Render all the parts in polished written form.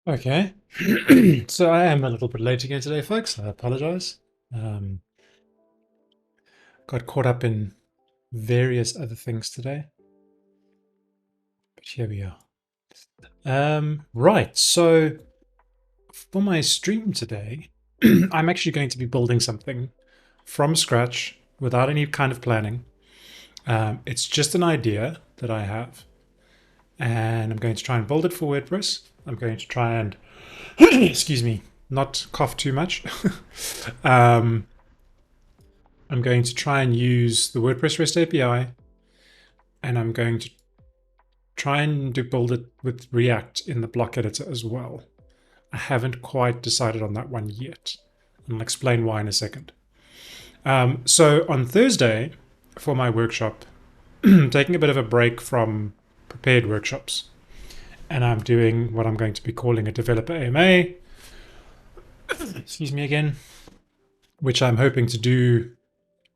Okay, so I am a little bit late again today, folks. I apologize. Got caught up in various other things today, but here we are. Right, so for my stream today, I'm actually going to be building something from scratch without any kind of planning. It's just an idea that I have, and I'm going to try and build it for WordPress. I'm going to try and, excuse me, not cough too much. I'm going to try and use the WordPress REST API, and I'm going to try and build it with React in the block editor as well. I haven't quite decided on that one yet, and I'll explain why in a second. So on Thursday for my workshop, I'm taking a bit of a break from prepared workshops, and I'm doing what I'm going to be calling a developer AMA, excuse me again, which I'm hoping to do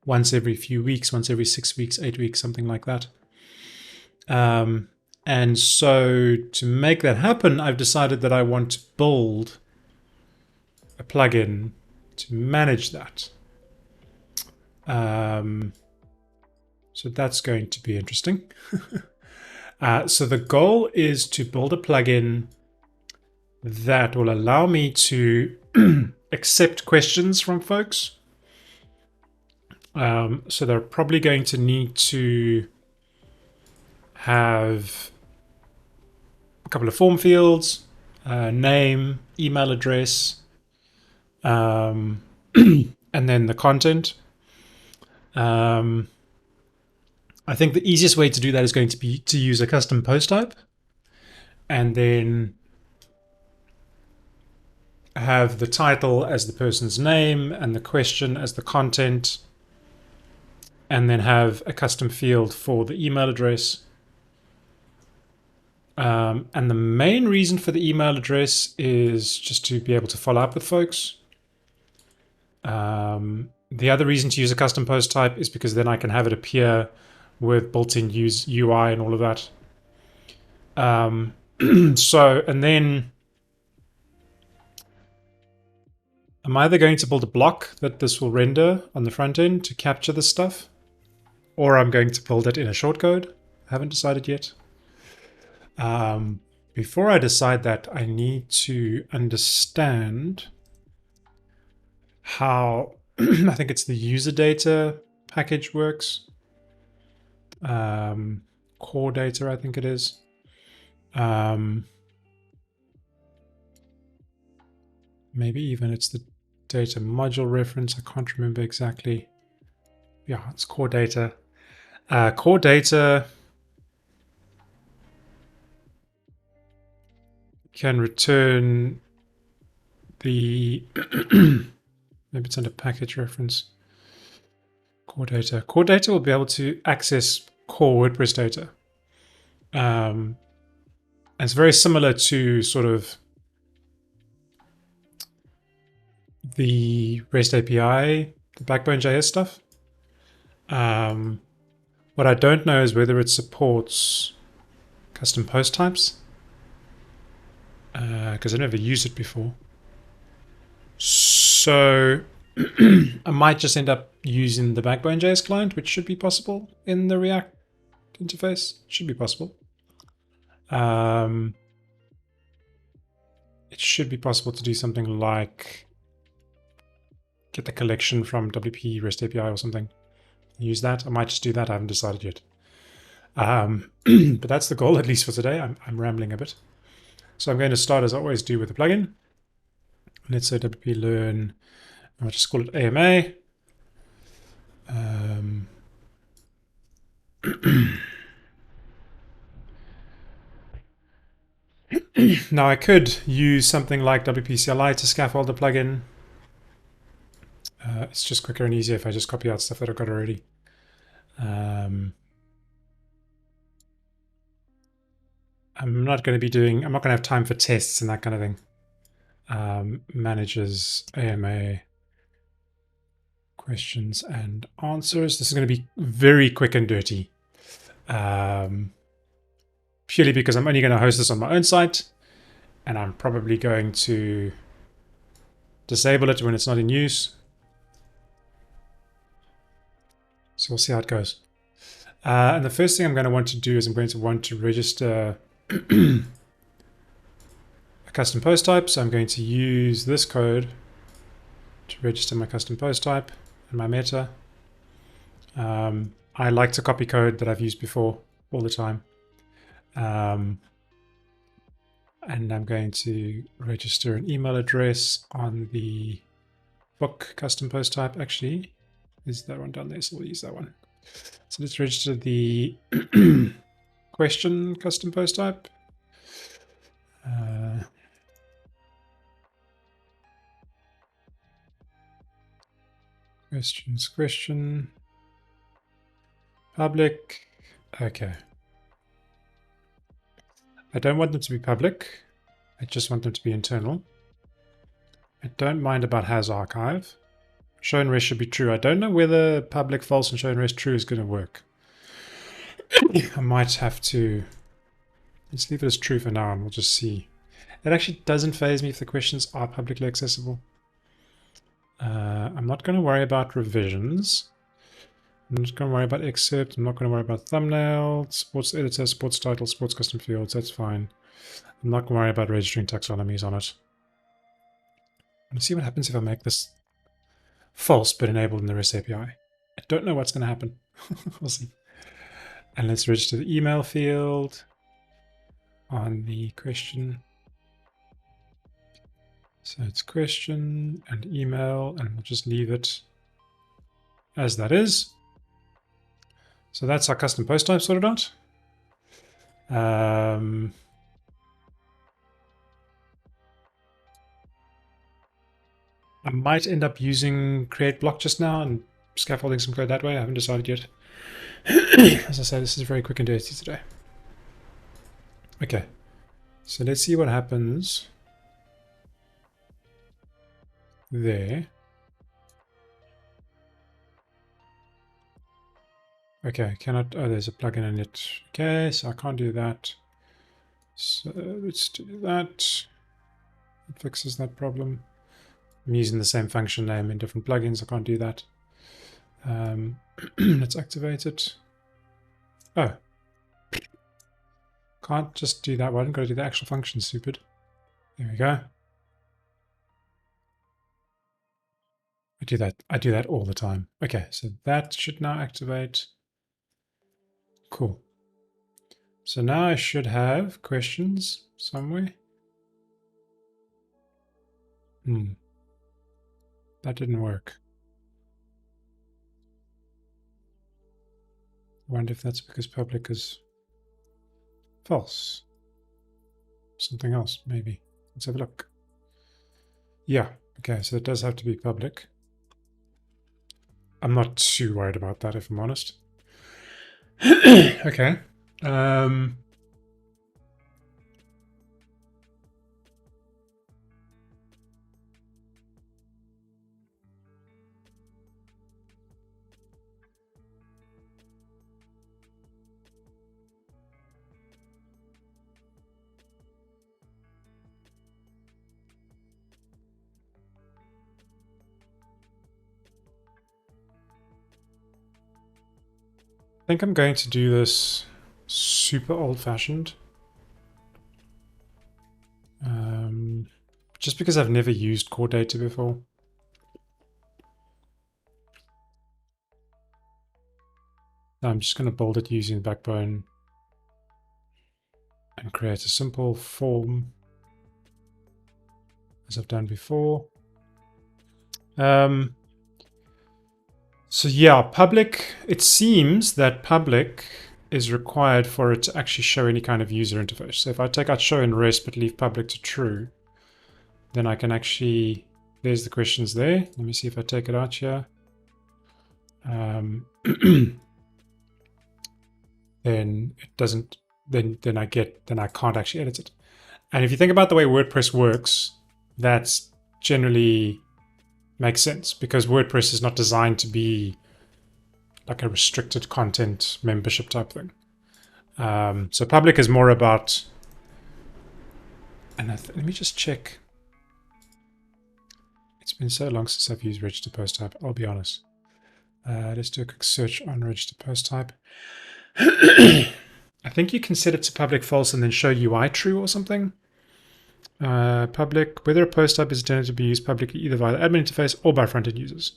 once every few weeks, once every 6 weeks, 8 weeks, something like that. And so to make that happen, I've decided that I want to build a plugin to manage that. So that's going to be interesting. So the goal is to build a plugin that will allow me to accept questions from folks. So they're probably going to need to have a couple of form fields, name, email address, and then the content. I think the easiest way to do that is going to be to use a custom post type and then have the title as the person's name and the question as the content, and then have a custom field for the email address. And the main reason for the email address is just to be able to follow up with folks. The other reason to use a custom post type is because then I can have it appear with built-in UI and all of that. So, and then I'm either going to build a block that this will render on the front end to capture this stuff, or I'm going to build it in a shortcode. I haven't decided yet. Before I decide that, I need to understand how I think it's the user data package works. Core data, I think it is. Maybe even it's the data module reference. I can't remember exactly. Yeah, it's core data. Core data can return the maybe it's under package reference. Core data. Core data will be able to access core WordPress data. And it's very similar to sort of the REST API, the Backbone.js stuff. What I don't know is whether it supports custom post types, because I've never used it before. So I might just end up using the Backbone.js client, which should be possible in the React interface. Should be possible. It should be possible to do something like get the collection from WP REST API or something. Use that. I might just do that. I haven't decided yet. But that's the goal, at least for today. I'm rambling a bit. So I'm going to start, as I always do, with the plugin. Let's say WP learn. I'll just call it AMA. Now I could use something like WP CLI to scaffold the plugin. It's just quicker and easier if I just copy out stuff that I've got already. I'm not going to have time for tests and that kind of thing. Manages AMA questions and answers. This is going to be very quick and dirty. Purely because I'm only going to host this on my own site. and I'm probably going to disable it when it's not in use. So we'll see how it goes. And the first thing I'm going to want to do is I'm going to want to register a custom post type. So I'm going to use this code to register my custom post type and my meta. I like to copy code that I've used before all the time. And I'm going to register an email address on the book custom post type. Actually, is that one down there? So we'll use that one. So let's register the question custom post type. Question, public. Okay. I don't want them to be public. I just want them to be internal. I don't mind about has archive. Show and rest should be true. I don't know whether public, false, and show and rest true is going to work. I might have to... Let's leave it as true for now and we'll just see. It actually doesn't faze me if the questions are publicly accessible. I'm not going to worry about revisions. I'm not going to worry about excerpt. I'm not going to worry about thumbnail, sports editor, sports title, sports custom fields. That's fine. I'm not going to worry about registering taxonomies on it. Let's see what happens if I make this false but enabled in the REST API. I don't know what's going to happen. We'll see. And let's register the email field on the question. So it's question and email, and we'll just leave it as that is. So that's our custom post type sorted out. I might end up using create block just now and scaffolding some code that way. I haven't decided yet. As I say, this is very quick and dirty today. Okay, so let's see what happens there. Okay, cannot, oh, there's a plugin in it. Okay, so I can't do that. So let's do that. It fixes that problem. I'm using the same function name in different plugins. I can't do that. Let's activate it. Oh. Can't just do that one. Got to do the actual function, stupid. There we go. I do that all the time. Okay, so that should now activate. Cool. So now I should have questions somewhere. That didn't work. I wonder if that's because public is false. Something else, maybe. Let's have a look. Yeah, okay, so it does have to be public. I'm not too worried about that, if I'm honest. Okay. I think I'm going to do this super old-fashioned. Just because I've never used core data before. I'm just going to build it using Backbone and create a simple form as I've done before. So yeah, public, it seems that public is required for it to actually show any kind of user interface. So if I take out show and rest but leave public to true, then I can actually, there's the questions there. Let me see if I take it out here. Then it doesn't, then I can't actually edit it. And if you think about the way WordPress works, that's generally makes sense because WordPress is not designed to be like a restricted content membership type thing. So public is more about And let me just check. It's been so long since I've used register post type, I'll be honest. Let's do a quick search on register post type. I think you can set it to public false and then show UI true or something. Public, whether a post type is intended to be used publicly either via the admin interface or by front-end users.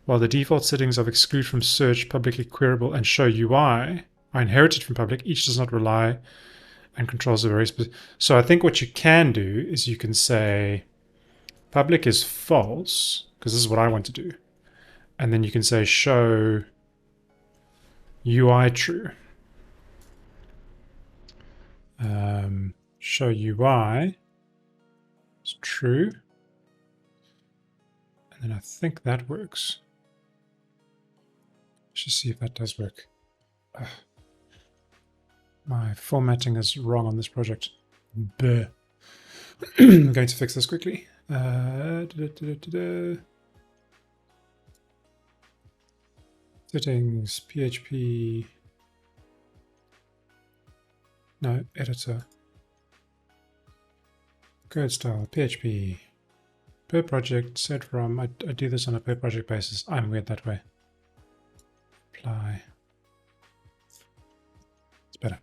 While the default settings of exclude from search, publicly queryable, and show UI are inherited from public, each does not rely and controls a very specific. So I think what you can do is you can say public is false, because this is what I want to do. And then you can say show UI true. Show UI is true. And then I think that works. Let's just see if that does work. My formatting is wrong on this project. Bleh. I'm going to fix this quickly. Settings, PHP. No, editor. Code style, PHP. Per project, set from. I do this on a per project basis. I'm weird that way. Apply. It's better.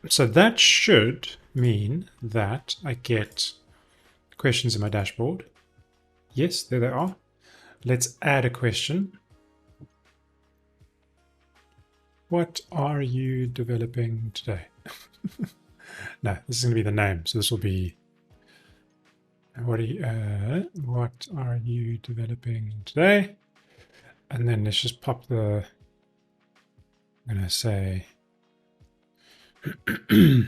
So that should mean that I get questions in my dashboard. Yes, there they are. Let's add a question. What are you developing today? No, this is going to be the name. So this will be what are you developing today? And then let's just pop the, I'm going to say, I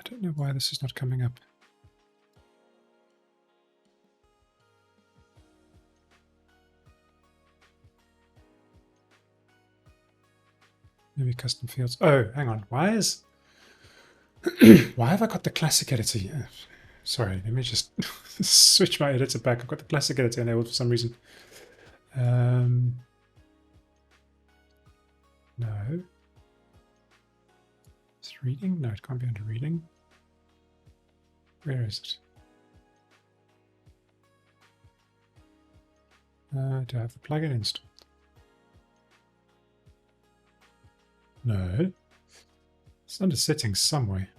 don't know why this is not coming up. Maybe custom fields. Oh, hang on. Why have I got the classic editor here? Sorry, let me just switch my editor back. I've got the classic editor enabled for some reason. No. It's reading? No, it can't be under reading. Where is it? Do I have the plugin installed? No. It's under settings somewhere.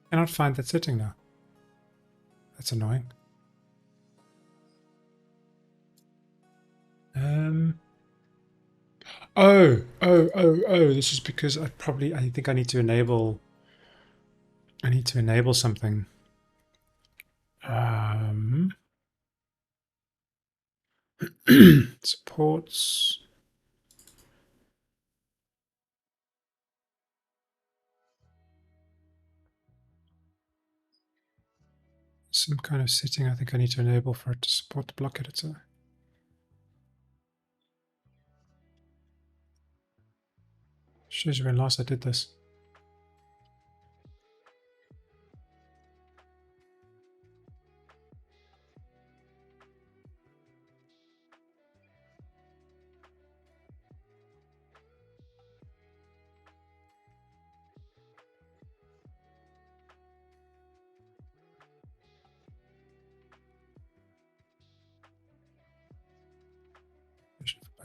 I cannot find that setting now. That's annoying. Oh, this is because I think I need to enable something. Supports. Some kind of setting I think I need to enable for it to support the block editor. Shows you when last I did this.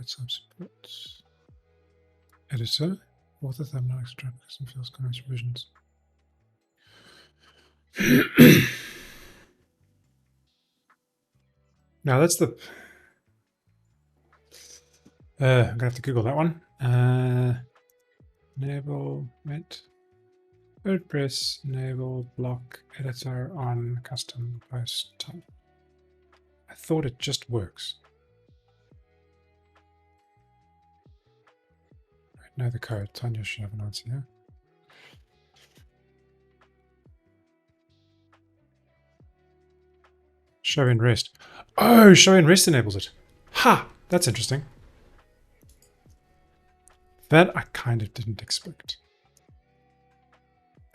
Some supports. Editor. Author thumbnail extra custom fields, comments, revisions. Now that's the. I'm gonna have to Google that one. Enable WordPress enable block editor on custom post type. I thought it just works. Right, know the code. Tanya should have an answer here. Show in rest. Oh, show in rest enables it. Ha! That's interesting. That I kind of didn't expect.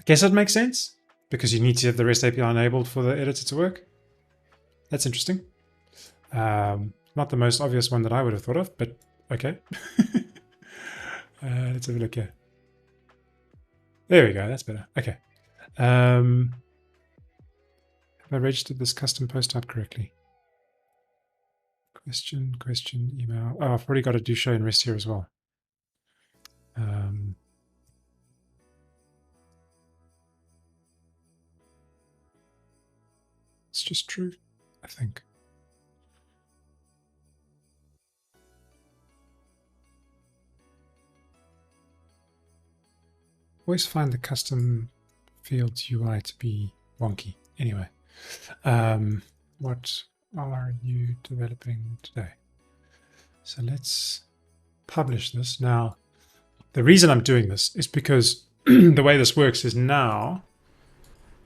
I guess that makes sense because you need to have the REST API enabled for the editor to work. That's interesting. Not the most obvious one that I would have thought of, but okay. Let's have a look here. There we go. That's better. Okay. Have I registered this custom post type correctly? Question, email. Oh, I've already got to do show and rest here as well. It's just true, I think. Always find the custom fields UI to be wonky. Anyway, what are you developing today? So let's publish this. Now, the reason I'm doing this is because the way this works is now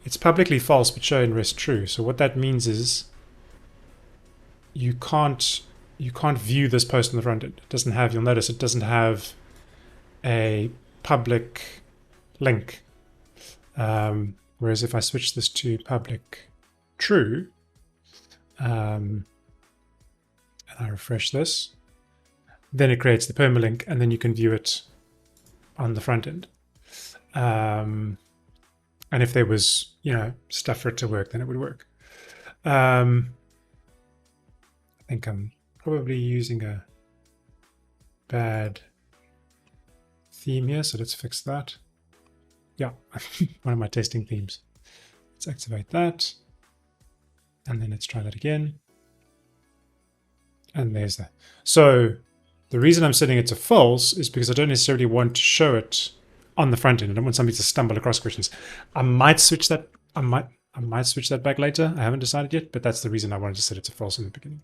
it's publicly false but show in rest true. So what that means is you can't view this post on the front end. It doesn't have, you'll notice it doesn't have a public link. Whereas if I switch this to public true, and I refresh this, then it creates the permalink and then you can view it on the front end. And if there was, stuff for it to work, then it would work. I think I'm probably using a bad theme here, so let's fix that. Yeah, one of my testing themes. Let's activate that. And then let's try that again. And there's that. So the reason I'm setting it to false is because I don't necessarily want to show it on the front end. I don't want somebody to stumble across questions. I might switch that. I might switch that back later. I haven't decided yet, but that's the reason I wanted to set it to false in the beginning.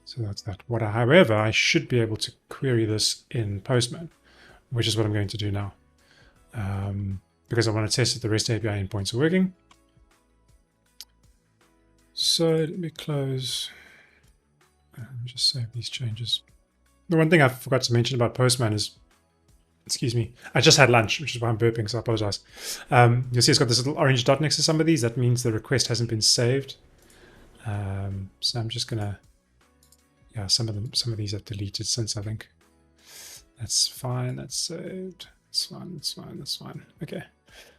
So that's that. However, I should be able to query this in Postman, which is what I'm going to do now. Because I want to test that the REST API endpoints are working. So let me close and just save these changes. The one thing I forgot to mention about Postman is, excuse me, I just had lunch, which is why I'm burping, so I apologize. You'll see it's got this little orange dot next to some of these. That means the request hasn't been saved. So I'm just gonna, yeah, some of these I've deleted since, I think. That's fine, that's saved. That's fine, that's fine, that's fine. Okay,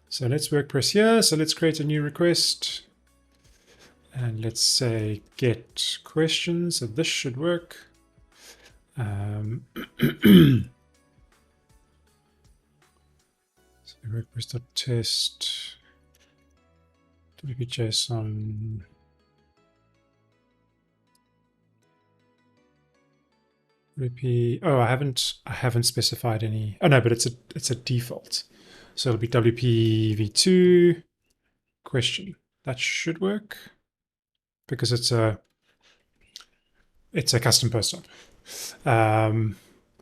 so let's WordPress here. So let's create a new request. And let's say get questions. So this should work. So WordPress.test WP-JSON. Oh, I haven't specified any. Oh no, but it's a default. So it'll be WP v2 question. That should work because it's a custom post type.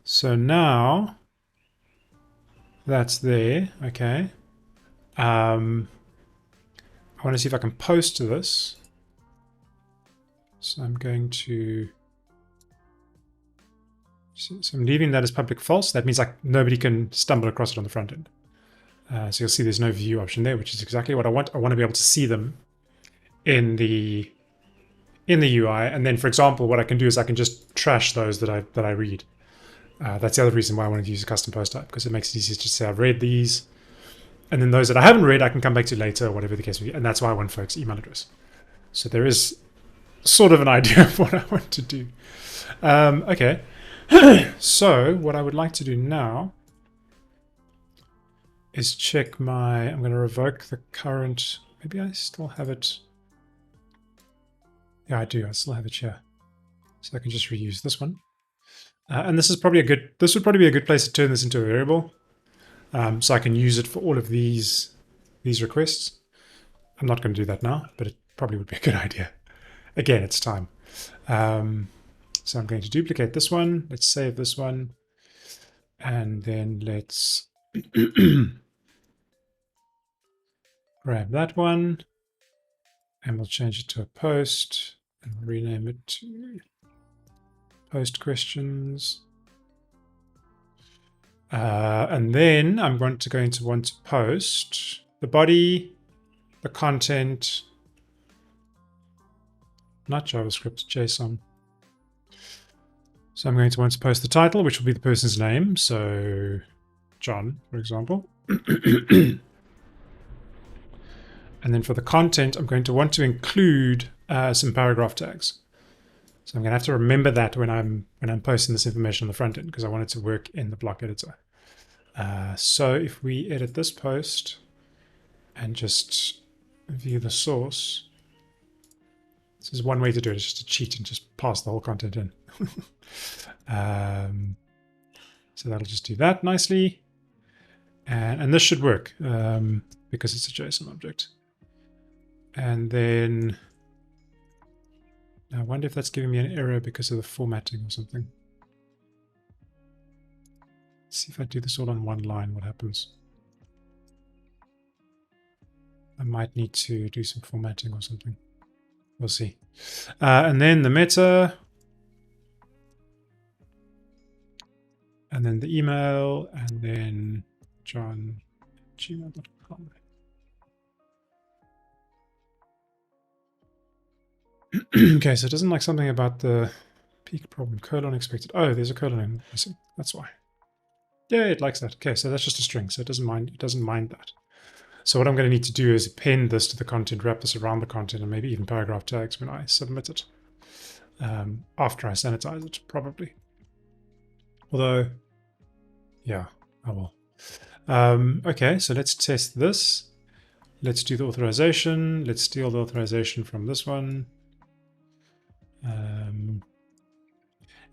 So now that's there. Okay. I want to see if I can post to this. So I'm going to. So I'm leaving that as public false. That means like nobody can stumble across it on the front end. So you'll see there's no view option there, which is exactly what I want. I want to be able to see them in the UI. And then, for example, what I can do is I can just trash those that I read. That's the other reason why I wanted to use a custom post type, because it makes it easier to say I've read these. And then those that I haven't read, I can come back to later or whatever the case may be. And that's why I want folks' email address. So there is sort of an idea of what I want to do. Okay. So what I would like to do now is check I'm going to revoke the current, maybe I still have it. Yeah, I do. I still have it here. So I can just reuse this one. And this would probably be a good place to turn this into a variable. So I can use it for all of these requests. I'm not going to do that now, but it probably would be a good idea. Again, it's time. So I'm going to duplicate this one. Let's save this one. And then let's grab that one. And we'll change it to a post. And we'll rename it to post questions. And then I'm going to want to post the body, the content, not JavaScript, JSON. So I'm going to want to post the title, which will be the person's name. So John, for example. And then for the content, I'm going to want to include some paragraph tags. So I'm going to have to remember that when I'm posting this information on the front end, because I want it to work in the block editor. So if we edit this post and just view the source, this is one way to do it. It's just to cheat and just pass the whole content in. So that'll just do that nicely. And this should work because it's a JSON object. And then I wonder if that's giving me an error because of the formatting or something. Let's see if I do this all on one line, what happens. I might need to do some formatting or something. We'll see. And then the meta. And then the email. And then john@gmail.com. Okay, so it doesn't like something about the peak problem, colon expected. Oh, there's a colon missing. That's why. Yeah, it likes that. Okay, so that's just a string, so it doesn't mind that. So what I'm going to need to do is append this to the content, wrap this around the content, and maybe even paragraph tags when I submit it. After I sanitize it, probably. Although, yeah, I will. Okay, so let's test this. Let's do the authorization. Let's steal the authorization from this one.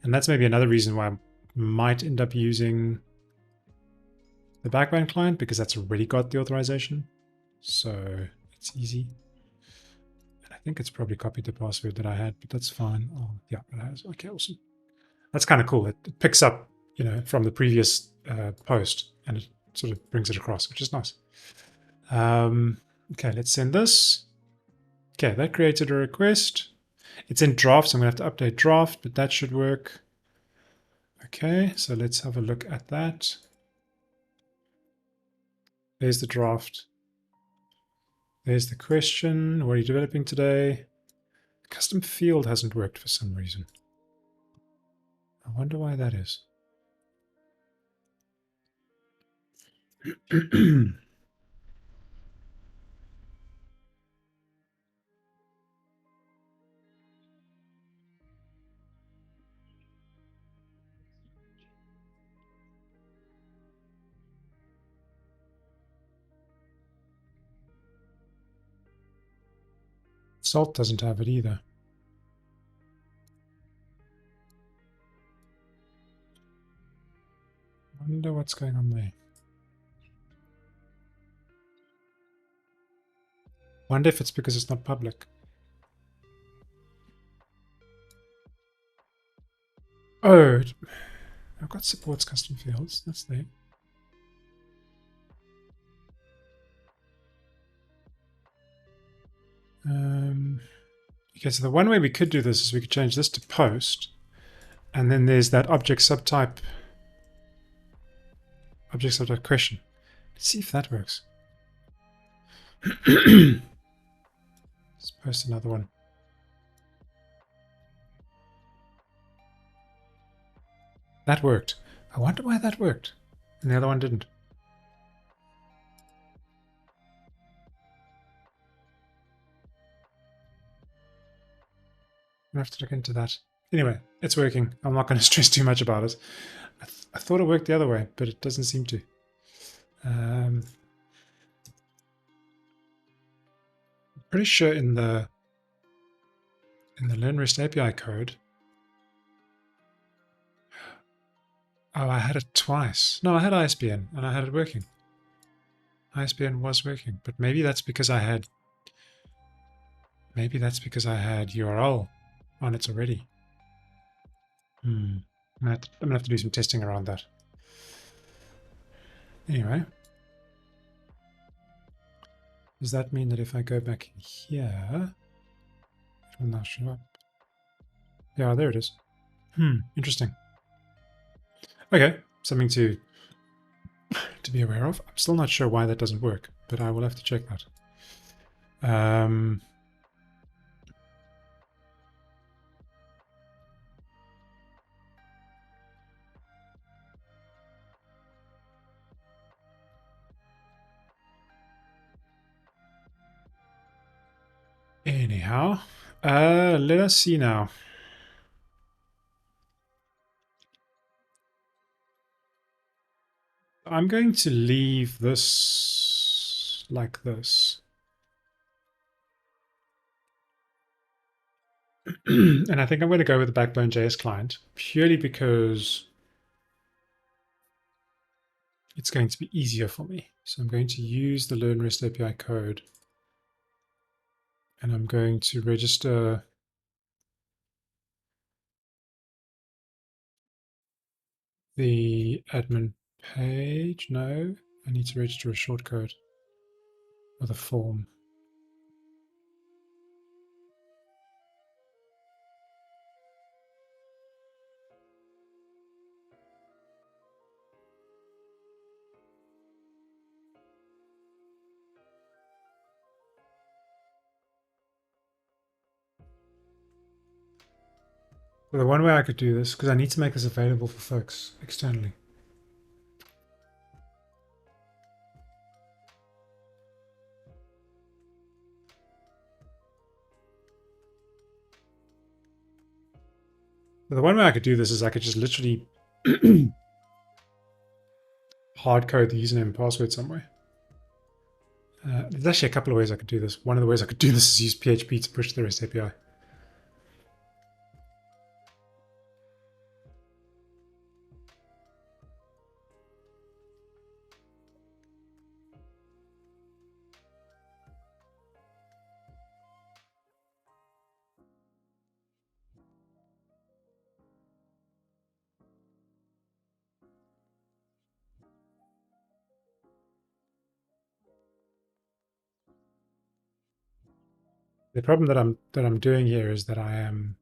And that's maybe another reason why I might end up using the backbone client, because that's already got the authorization. So it's easy. And I think it's probably copied the password that I had, but that's fine. Oh, yeah, it has. Okay, awesome. That's kind of cool. It picks up, from the previous post, and it sort of brings it across, which is nice. Okay, let's send this. Okay, that created a request. It's in draft, so I'm going to have to update draft, but that should work. Okay, so let's have a look at that. There's the draft. There's the question. What are you developing today? The custom field hasn't worked for some reason. I wonder why that is. Salt doesn't have it either. I wonder what's going on there. Wonder if it's because it's not public. Oh, I've got supports custom fields. That's there. Okay, so the one way we could do this is we could change this to post, and then there's that object subtype question. Let's see if that works. Let's post another one. That worked. I wonder why that worked, and the other one didn't. I'm gonna have to look into that. Anyway, it's working. I'm not going to stress too much about it. I thought it worked the other way, but it doesn't seem to. I'm pretty sure in the Learn REST API code. Oh, I had it twice. No, I had ISBN and I had it working. ISBN was working, but maybe that's because I had URL on it already. I'm gonna have to do some testing around that. Anyway, does that mean that if I go back in here, it will now show up? Yeah, there it is. Interesting. Okay, something to to be aware of. I'm still not sure why that doesn't work, but I will have to check that. Anyhow, let us see now. I'm going to leave this like this. And I think I'm going to go with the Backbone.js client purely because it's going to be easier for me. So I'm going to use the Learn REST API code, and I'm going to register the admin page. No, I need to register a shortcode with a form. Well, the one way I could do this, because I need to make this available for folks externally. But the one way I could do this is I could just literally hard code the username and password somewhere. There's actually a couple of ways I could do this. One of the ways I could do this is use PHP to push the REST API. The problem that I'm doing here is that I am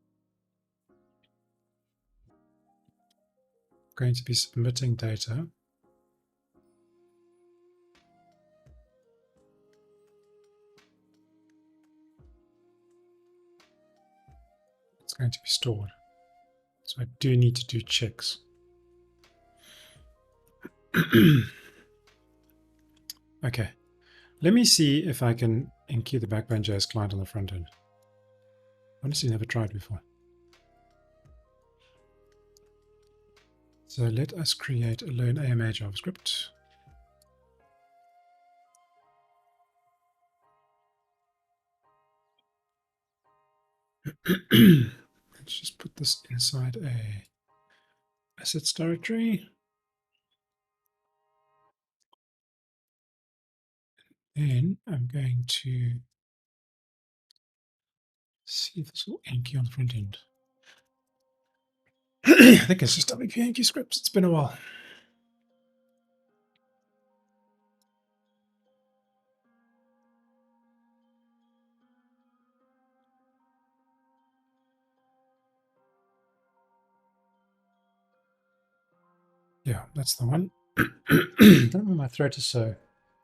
going to be submitting data. It's going to be stored. So I do need to do checks. Okay, let me see if I can enqueue the Backbone.js client on the front end. Honestly, never tried before. So let us create a Learn AMA JavaScript. Let's just put this inside a assets directory. Then I'm going to see if this will enqueue on the front end. I think it's just WP enqueue scripts. It's been a while. Yeah, that's the one. I don't know why my throat is so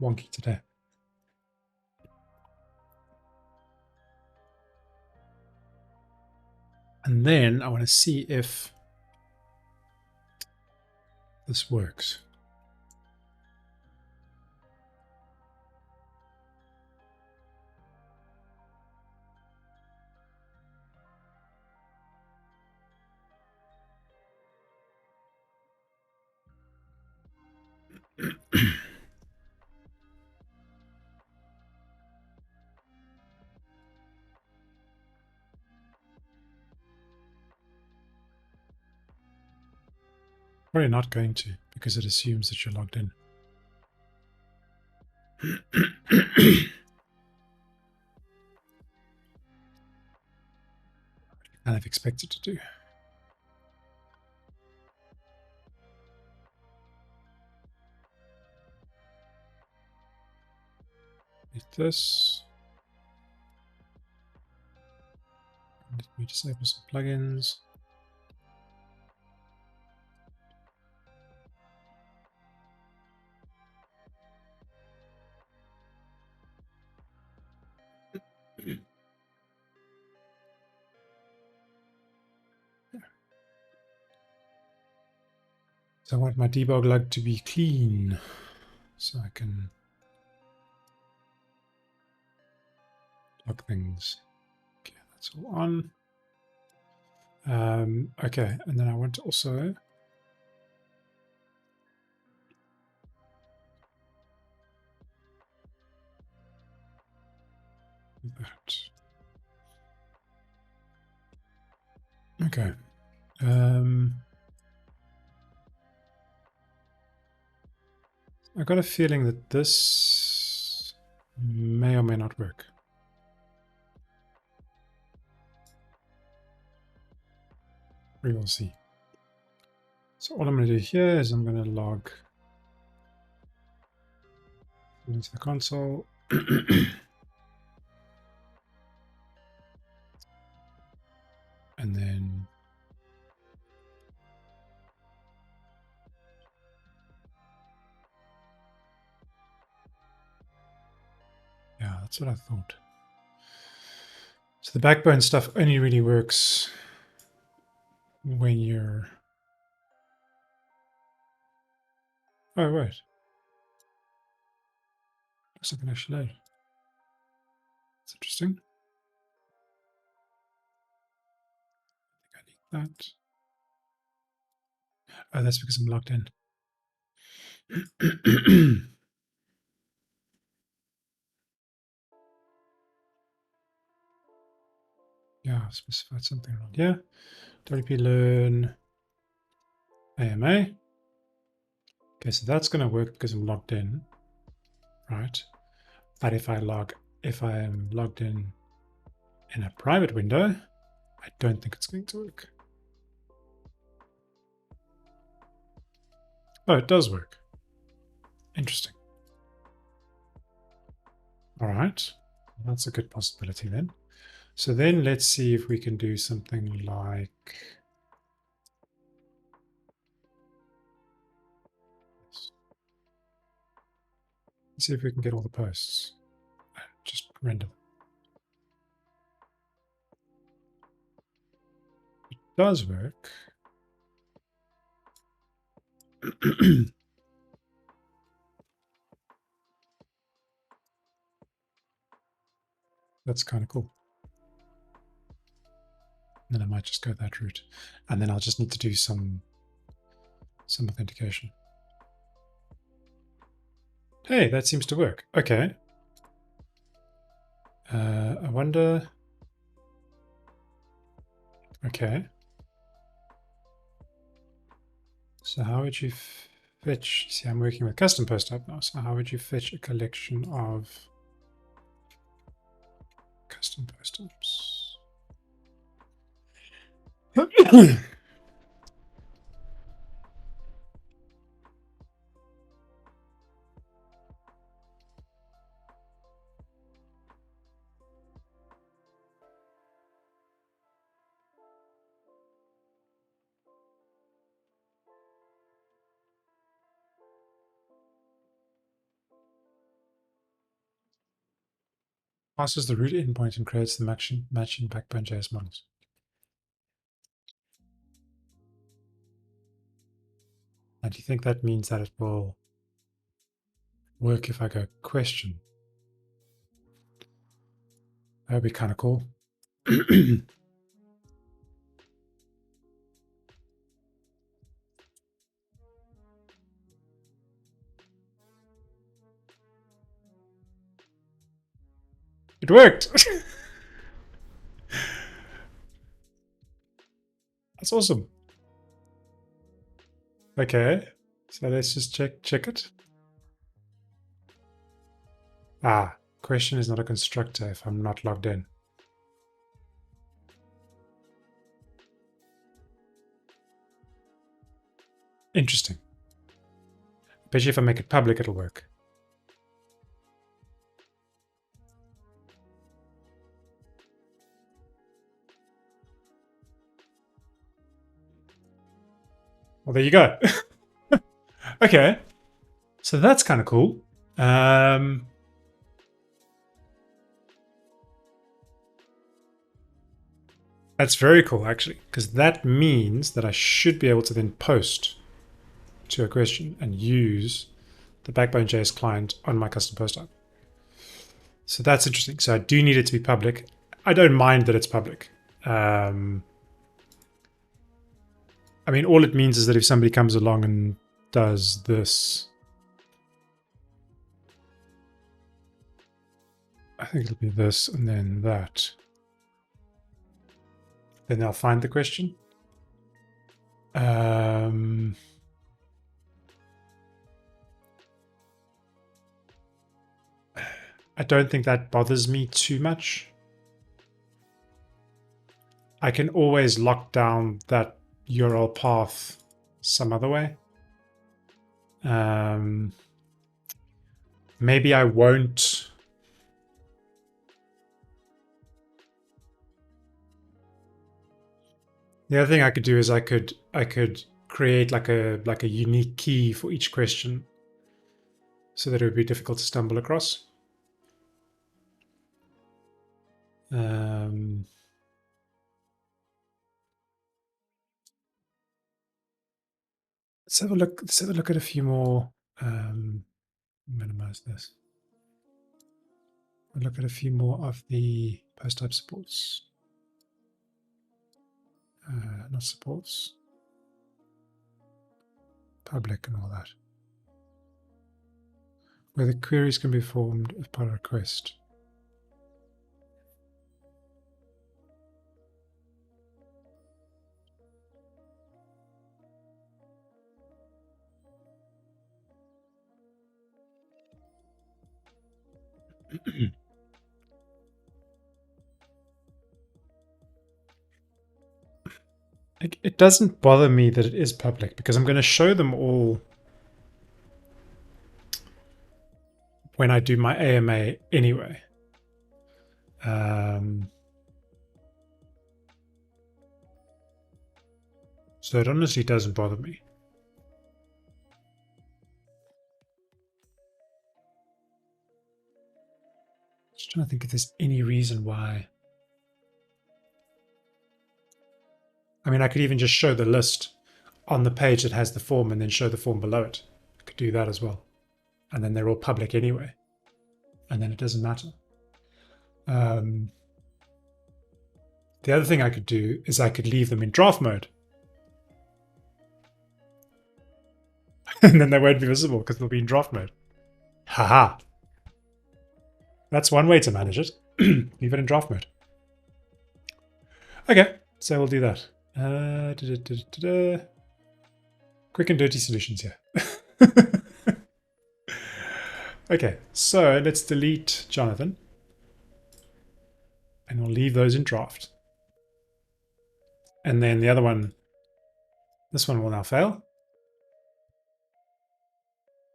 wonky today. And then I want to see if this works. Probably not going to, because it assumes that you're logged in. Kind of expected to do. Hit this. Let me disable some plugins. So I want my debug log to be clean so I can log things. Okay, that's all on. Okay, and then I want to also do that. Okay. I got a feeling that this may or may not work. We will see. So all I'm going to do here is I'm going to log into the console. And then yeah, that's what I thought. So the backbone stuff only really works when you're... Oh, wait. Looks like an actual load. That's interesting. I think I need that. Oh, that's because I'm logged in. Yeah, I've specified something wrong. Yeah. WP learn AMA. Okay, so that's going to work because I'm logged in, right? But if I am logged in a private window, I don't think it's going to work. Oh, it does work. Interesting. All right, that's a good possibility then. So then let's see if we can do something like this. Let's see if we can get all the posts. Just render them. It does work. That's kind of cool. Then I might just go that route. And then I'll just need to do some authentication. Hey, that seems to work. Okay. I wonder... Okay. So how would you fetch... See, I'm working with custom post type now. So how would you fetch a collection of custom post types? Passes the root endpoint and creates the matching backbone JS models. And do you think that means that it will work if I go question? That would be kind of cool. It worked! That's awesome. Okay, so let's just check it. Ah, question is not a constructor if I'm not logged in. Interesting. Bet you if I make it public, it'll work. Well, there you go. Okay, so that's kind of cool. That's very cool, actually, because that means that I should be able to then post to a question and use the Backbone.js client on my custom post type. So that's interesting. So I do need it to be public. I don't mind that it's public. I mean, all it means is that if somebody comes along and does this, I think it'll be this and then that. Then they'll find the question. I don't think that bothers me too much. I can always lock down that URL path some other way. Maybe I won't. The other thing I could do is I could create like a unique key for each question, so that it would be difficult to stumble across. Let's have a look. Let's have a look at a few more. Minimize this. We'll look at a few more of the post type supports. Not supports. Public and all that. Where the queries can be formed as part of a request. It doesn't bother me that it is public because I'm going to show them all when I do my AMA anyway. So it honestly doesn't bother me. Just trying to think if there's any reason why. I mean, I could even just show the list on the page that has the form and then show the form below it. I could do that as well. And then they're all public anyway. And then it doesn't matter. The other thing I could do is I could leave them in draft mode. And then they won't be visible because they'll be in draft mode. Haha. That's one way to manage it. Leave it in draft mode. Okay, so we'll do that. Quick and dirty solutions here. Okay, so let's delete Jonathan. And we'll leave those in draft. And then the other one, this one will now fail.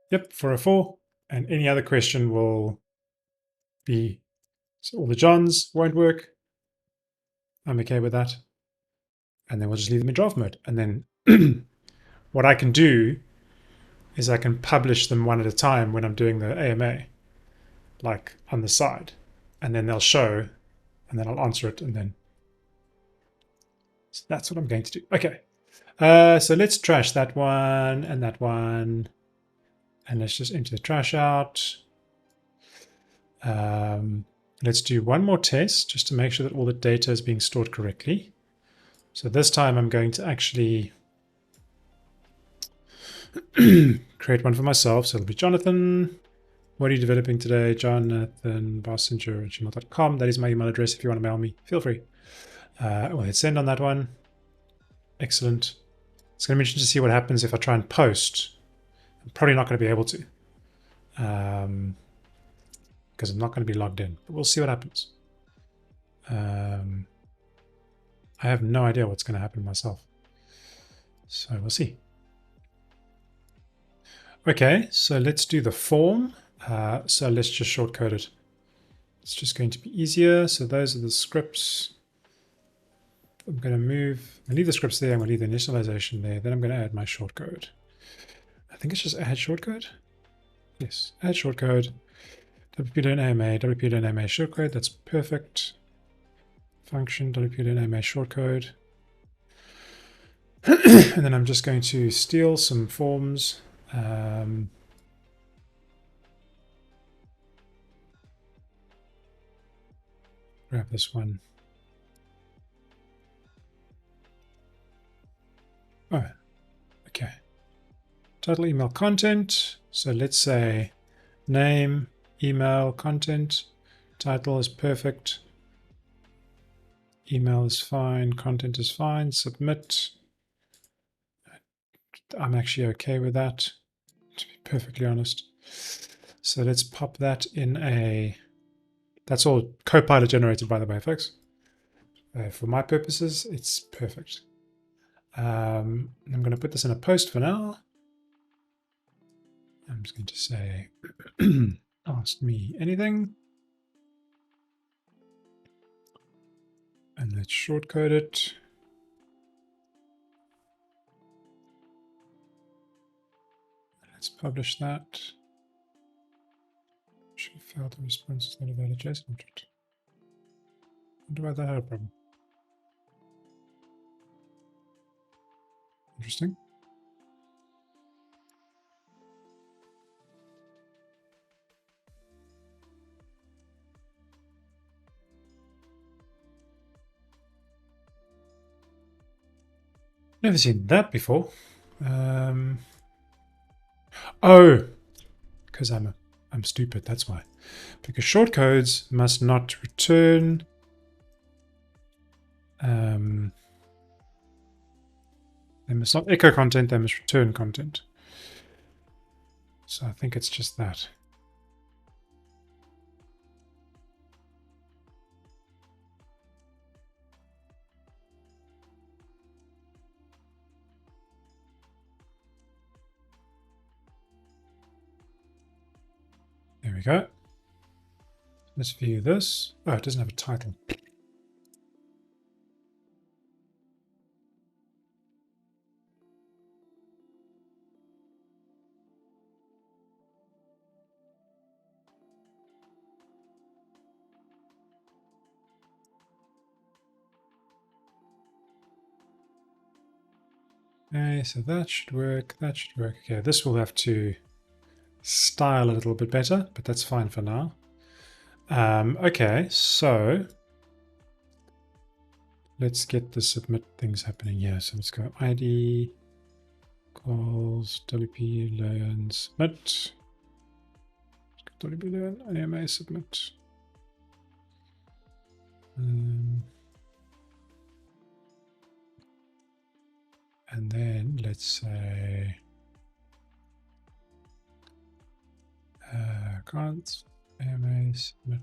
Yep, 404. And any other question will be, so all the Johns won't work. I'm okay with that. And then we'll just leave them in draft mode. And then what I can do is I can publish them one at a time when I'm doing the AMA, like on the side. And then they'll show, and then I'll answer it, and then. So that's what I'm going to do. Okay. So let's trash that one and that one. And let's just empty the trash out. Let's do one more test just to make sure that all the data is being stored correctly. So this time I'm going to actually create one for myself. So it'll be Jonathan. What are you developing today? jonathan.barsinger@gmail.com. That is my email address. If you want to mail me, feel free. We'll hit send on that one. Excellent. It's going to be interesting to see what happens if I try and post. I'm probably not going to be able to because I'm not going to be logged in. But we'll see what happens. I have no idea what's going to happen myself. So we'll see. Okay, so let's do the form. So let's just shortcode it. It's just going to be easier. So those are the scripts. I'm going to leave the scripts there. I'm going to leave the initialization there. Then I'm going to add my shortcode. I think it's just add shortcode. Yes, add shortcode. WP.AMA, WP.AMA shortcode. That's perfect. function WP-Learn shortcode. And then I'm just going to steal some forms. Grab this one. Oh, okay. Title, email, content. So let's say name, email, content. Title is perfect. Email is fine. Content is fine. Submit. I'm actually okay with that, to be perfectly honest. So let's pop that in a... That's all Copilot generated, by the way, folks. For my purposes, it's perfect. I'm going to put this in a post for now. I'm just going to say, ask me anything. And let's shortcode it. Let's publish that. Should have failed the response is not a valid JSON object. I wonder why that had a problem. Interesting. Never seen that before. Oh, because I'm stupid. That's why. Because shortcodes must not return. They must not echo content. They must return content. So I think it's just that. There we go. Let's view this. Oh, it doesn't have a title. Okay, so that should work. That should work. Okay, this will have to style a little bit better, but that's fine for now. Okay, so let's get the submit things happening here. So let's go ID calls WP learn submit. WP learn AMA submit. And then let's say grants AMA submit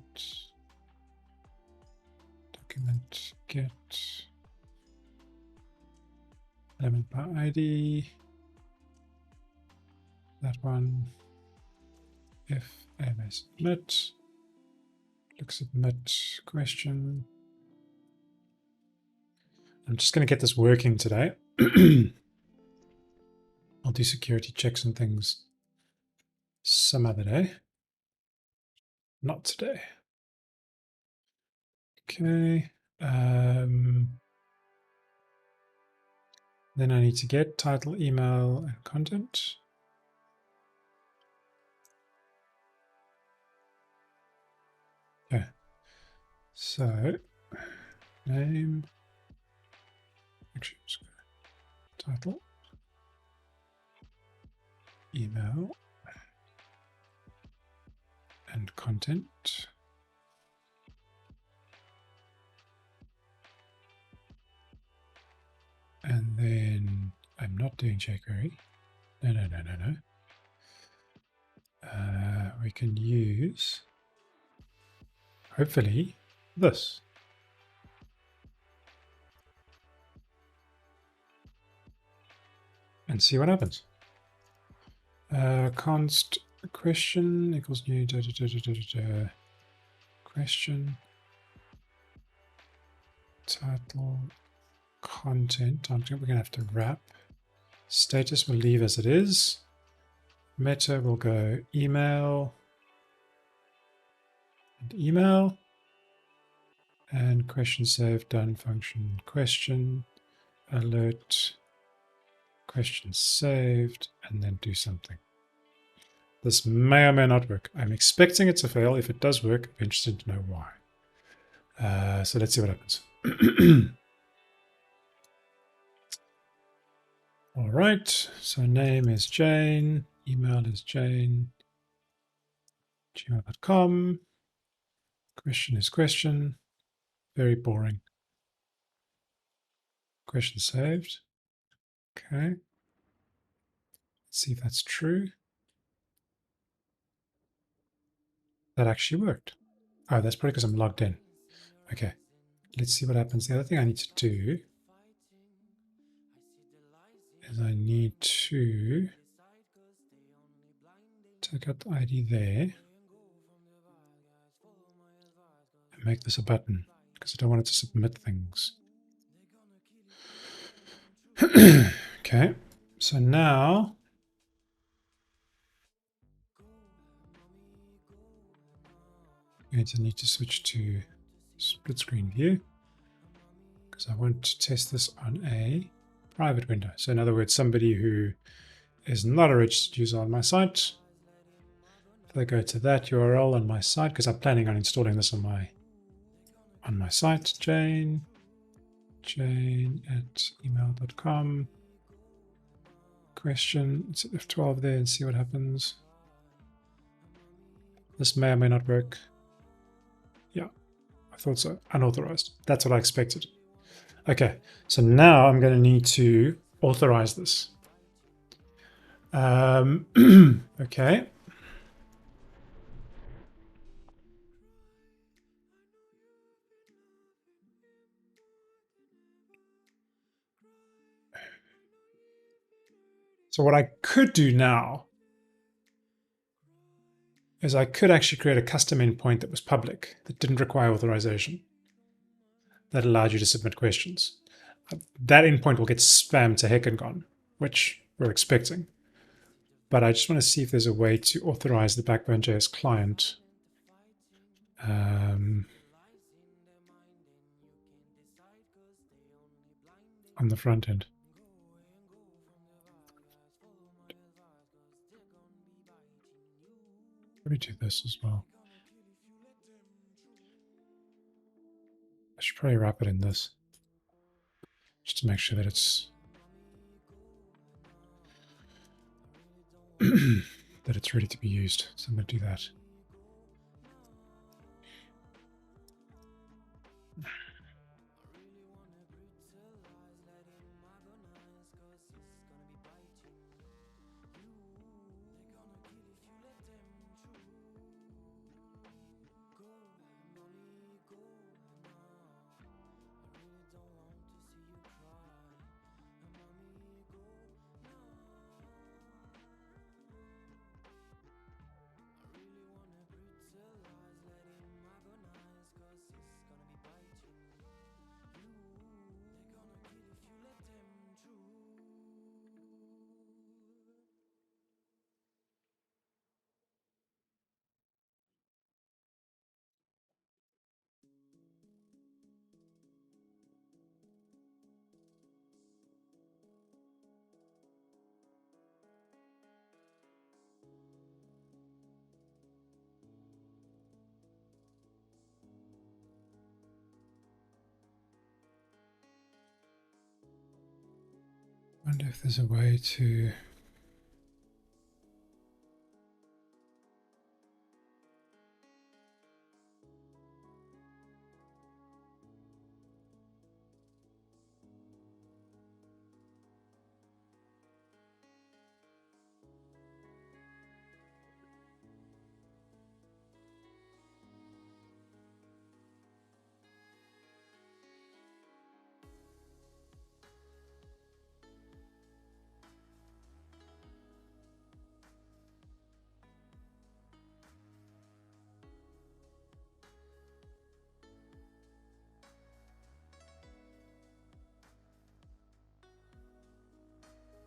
document get element by ID. That one. If AMA submit, click submit question. I'm just going to get this working today. I'll do security checks and things some other day. Not today. Okay. Then I need to get title, email, and content. Okay. So name, actually, title, email, and content. And then I'm not doing jQuery. No. We can use, hopefully, this. And see what happens. Const question equals new question title content. We're going to have to wrap. Status will leave as it is. Meta will go email and email. And question saved, done, function, question, alert, question saved, and then do something. This may or may not work. I'm expecting it to fail. If it does work, I'm interested to know why. So let's see what happens. All right, so name is Jane, email is Jane, gmail.com. Question is question. Very boring. Question saved. Okay. Let's see if that's true. That actually worked. Oh, that's probably because I'm logged in. Okay. Let's see what happens. The other thing I need to do is I need to take out the ID there and make this a button because I don't want it to submit things. Okay. So now I'm going to need to switch to split screen view because I want to test this on a private window. So in other words, somebody who is not a registered user on my site, if they go to that URL on my site, because I'm planning on installing this on my site, Jane at email.com. Question, let's hit F12 there and see what happens. This may or may not work. Yeah, I thought so. Unauthorized. That's what I expected. Okay, so now I'm going to need to authorize this. Okay. So what I could do now is I could actually create a custom endpoint that was public, that didn't require authorization, that allowed you to submit questions. That endpoint will get spammed to heck and gone, which we're expecting. But I just want to see if there's a way to authorize the Backbone.js client on the front end. Let me do this as well. I should probably wrap it in this, just to make sure that it's that it's ready to be used. So I'm going to do that. I wonder if there's a way to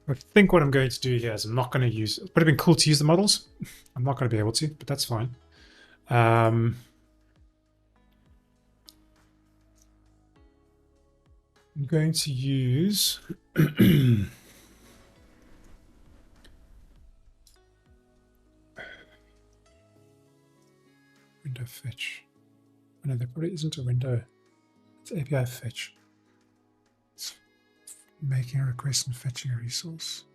I think what I'm going to do here is I'm not going to use, it would have been cool to use the models. I'm not going to be able to, but that's fine. I'm going to use window fetch. No, there probably isn't a window. It's API fetch. It's making a request and fetching a resource.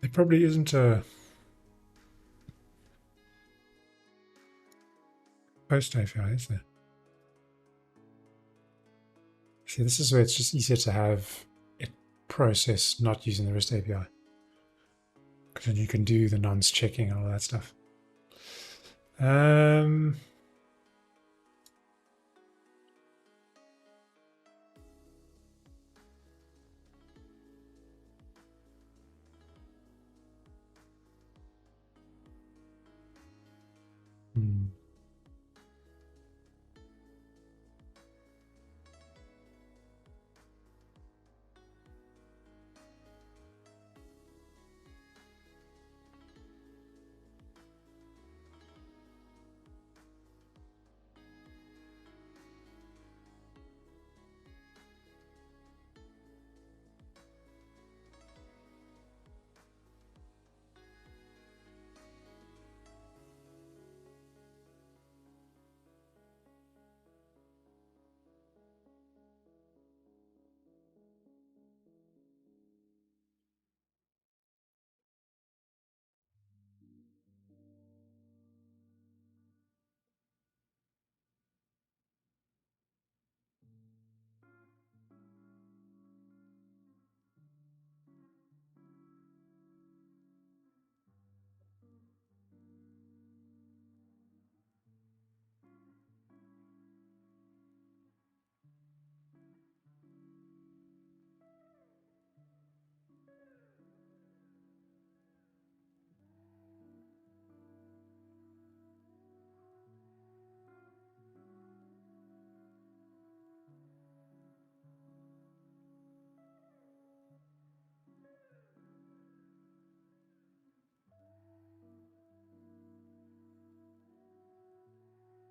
There probably isn't a post API, is there? See, this is where it's just easier to have it process not using the REST API. Because then you can do the nonce checking and all that stuff. Hmm.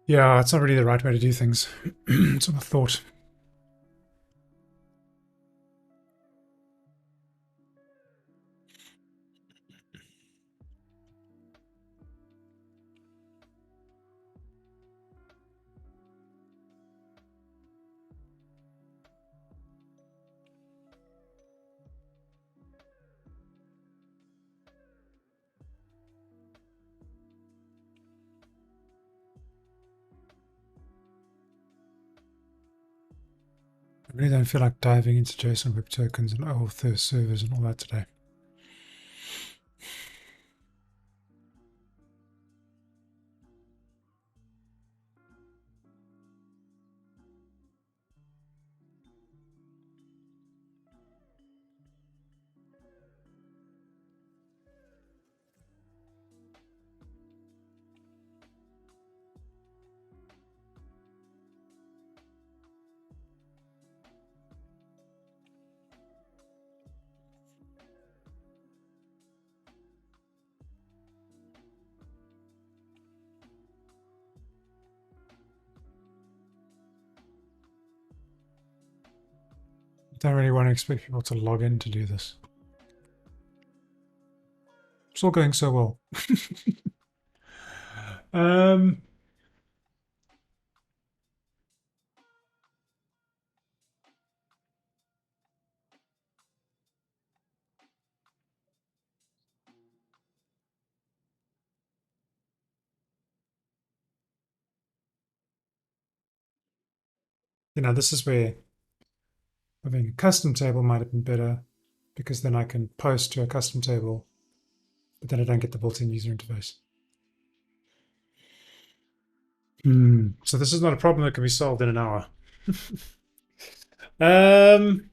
Yeah, it's not really the right way to do things. It's what I thought. I really don't feel like diving into JSON Web Tokens and author servers and all that today. Don't really want to expect people to log in to do this. It's all going so well. um, this is where having a custom table might have been better, because then I can post to a custom table, but then I don't get the built-in user interface. So this is not a problem that can be solved in an hour. Good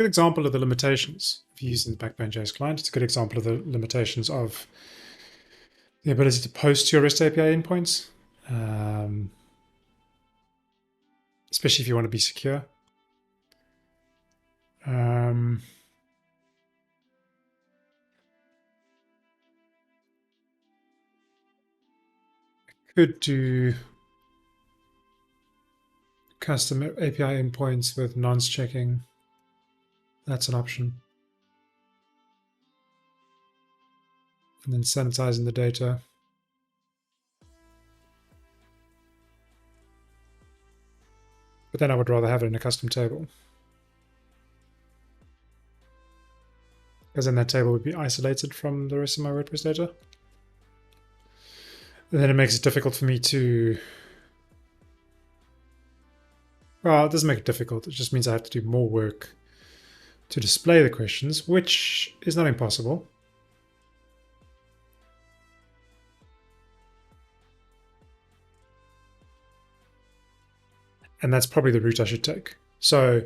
example of the limitations of using the Backbone.js client. It's a good example of the limitations of the ability to post to your REST API endpoints, especially if you want to be secure. could do custom API endpoints with nonce checking. That's an option. And then sanitizing the data. But then I would rather have it in a custom table, because then that table would be isolated from the rest of my WordPress data. And then it makes it difficult for me to, well, it doesn't make it difficult. It just means I have to do more work to display the questions, which is not impossible. And that's probably the route I should take. So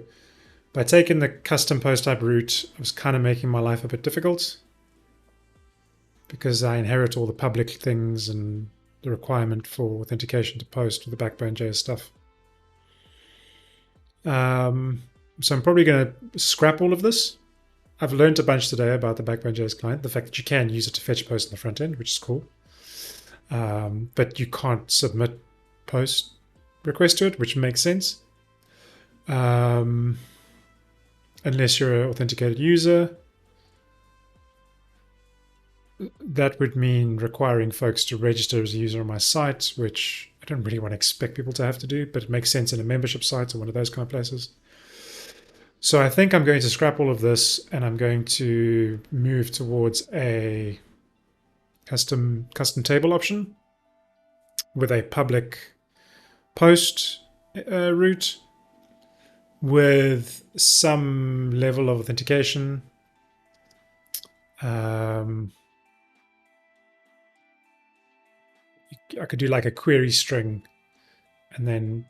by taking the custom post type route, I was kind of making my life a bit difficult, because I inherit all the public things and the requirement for authentication to post with the Backbone.js stuff. So I'm probably going to scrap all of this. I've learned a bunch today about the Backbone.js client, the fact that you can use it to fetch posts in the front end, which is cool. But you can't submit post request to it, which makes sense. Unless you're an authenticated user. That would mean requiring folks to register as a user on my site, which I don't really want to expect people to have to do, but it makes sense in a membership site or one of those kind of places. So I think I'm going to scrap all of this, and I'm going to move towards a custom table option with a public post route with some level of authentication. I could do like a query string, and then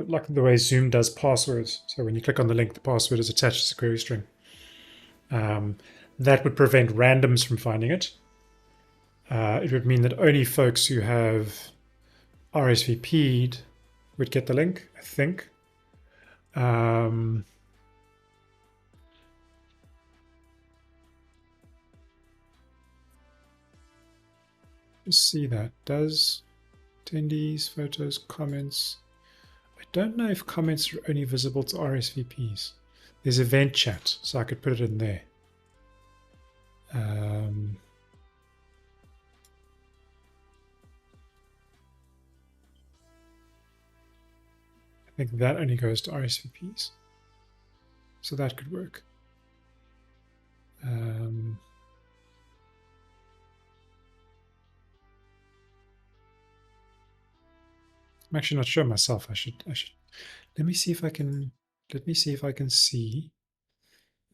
like the way Zoom does passwords. So when you click on the link, the password is attached to the query string. That would prevent randoms from finding it. It would mean that only folks who have RSVP'd would get the link, I think. See that. Does attendees, photos, comments. I don't know if comments are only visible to RSVPs. There's event chat, so I could put it in there. I think that only goes to RSVPs. So that could work. I'm actually not sure myself. I should let me see if I can see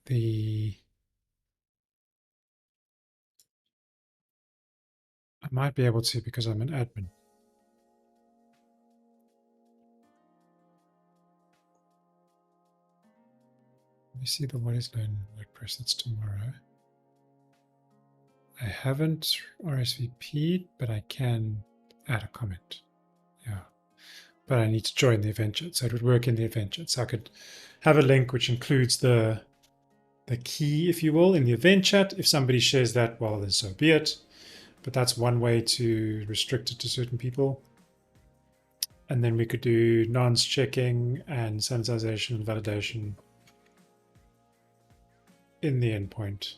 the, I might be able to, because I'm an admin. Let me see the what is learn WordPress. That's tomorrow. I haven't RSVP'd, but I can add a comment. Yeah. But I need to join the event chat, so it would work in the event chat. So I could have a link which includes the key, if you will, in the event chat. If somebody shares that, well, then so be it. But that's one way to restrict it to certain people. And then we could do nonce checking and sanitization and validation in the endpoint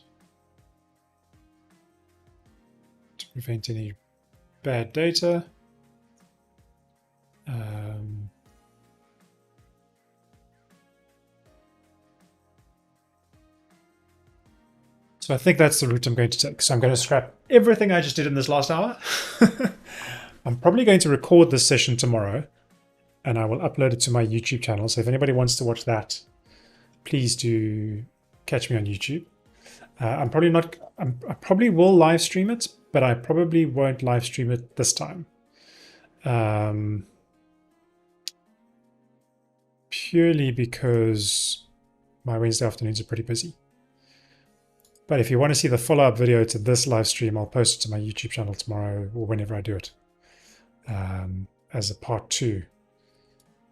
to prevent any bad data. So I think that's the route I'm going to take. So I'm going to scrap everything I just did in this last hour. I'm probably going to record this session tomorrow, and I will upload it to my YouTube channel. So if anybody wants to watch that, please do catch me on YouTube. I probably will live stream it, but I probably won't live stream it this time. Purely because my Wednesday afternoons are pretty busy. But if you want to see the follow-up video to this live stream, I'll post it to my YouTube channel tomorrow or whenever I do it, as a part 2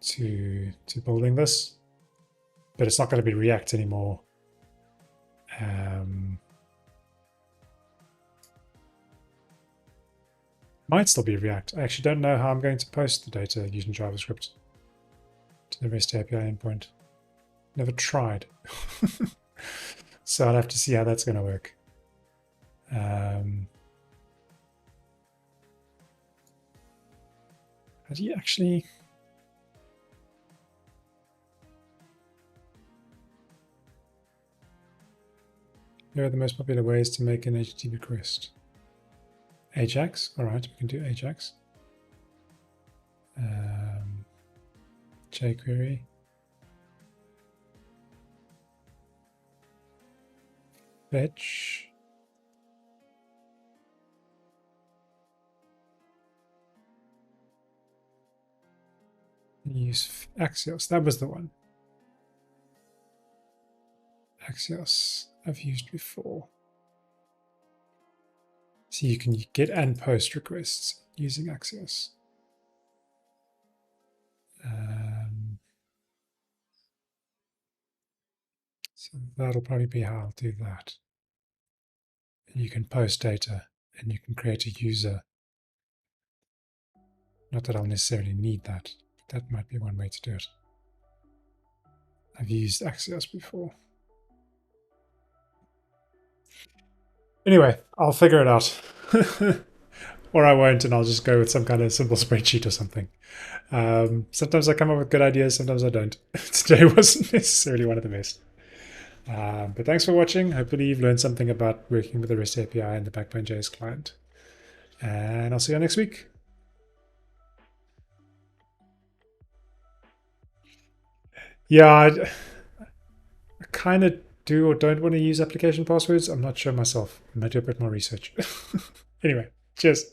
to building this. But it's not going to be React anymore. Might still be React. I actually don't know how I'm going to post the data using JavaScript to the REST API endpoint. Never tried. So I'll have to see how that's going to work. How do you actually... Here are the most popular ways to make an HTTP request. Ajax, all right, we can do Ajax. jQuery. Fetch. Use Axios, that was the one. Axios, I've used before. So you can get and post requests using Axios. So that'll probably be how I'll do that. And you can post data and you can create a user. Not that I'll necessarily need that, but that might be one way to do it. I've used Axios before. Anyway, I'll figure it out. Or I won't, and I'll just go with some kind of simple spreadsheet or something. Sometimes I come up with good ideas, sometimes I don't. Today wasn't necessarily one of the best. But thanks for watching. Hopefully you've learned something about working with the REST API and the Backbone.js client. And I'll see you next week. Yeah, I kind of do or don't want to use application passwords. I'm not sure myself. I might do a bit more research. Anyway, cheers.